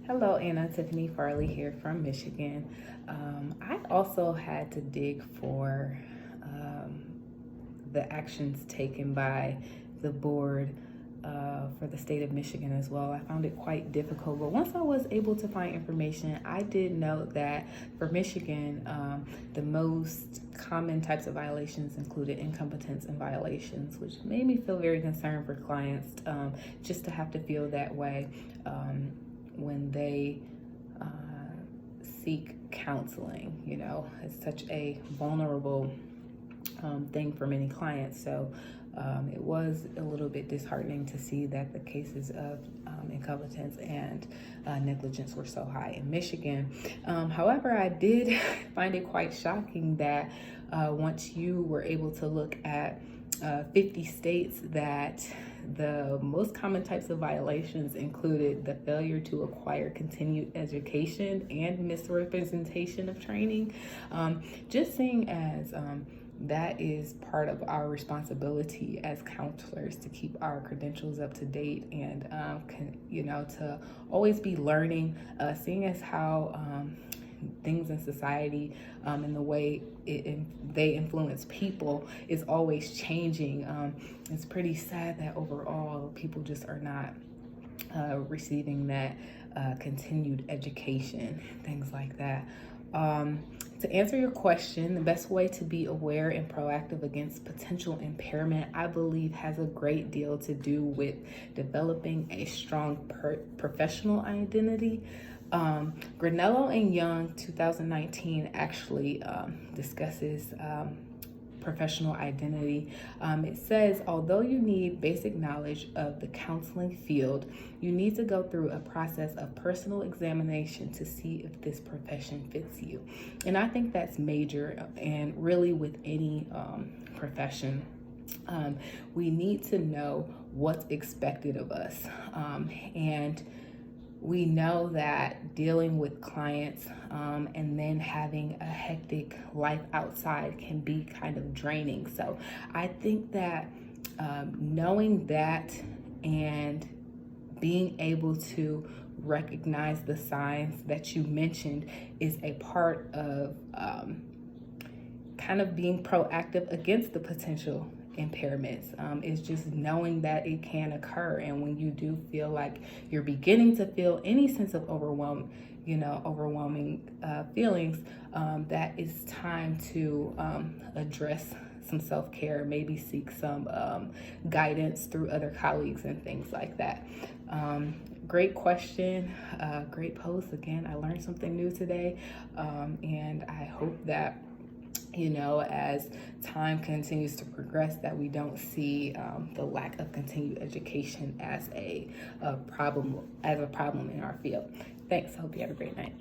Hello, Anna. Tiffany Farley here from Michigan. I also had to dig for the actions taken by the board for the state of Michigan as well. I found it quite difficult, but once I was able to find information, I did note that for Michigan, the most common types of violations included incompetence and violations, which made me feel very concerned for clients just to have to feel that way when they seek counseling. You know, it's such a vulnerable thing for many clients. So it was a little bit disheartening to see that the cases of incompetence and negligence were so high in Michigan. However, I did find it quite shocking that once you were able to look at 50 states, that the most common types of violations included the failure to acquire continued education and misrepresentation of training. Just seeing as that is part of our responsibility as counselors to keep our credentials up to date and to always be learning, seeing as how things in society and the way they influence people is always changing. It's pretty sad that overall people just are not receiving that continued education, things like that. To answer your question, the best way to be aware and proactive against potential impairment, I believe, has a great deal to do with developing a strong professional identity. Granello and Young 2019 actually discusses professional identity. It says, although you need basic knowledge of the counseling field, you need to go through a process of personal examination to see if this profession fits you. And I think that's major, and really with any profession. We need to know what's expected of us. And we know that dealing with clients and then having a hectic life outside can be kind of draining. So I think that knowing that and being able to recognize the signs that you mentioned is a part of kind of being proactive against the potential impairments. Is just knowing that it can occur, and when you do feel like you're beginning to feel any sense of overwhelming feelings, that it's time to address some self-care, maybe seek some guidance through other colleagues and things like that. Great question, great post. Again, I learned something new today, and I hope that as time continues to progress, that we don't see the lack of continued education as a problem in our field. Thanks. I hope you have a great night.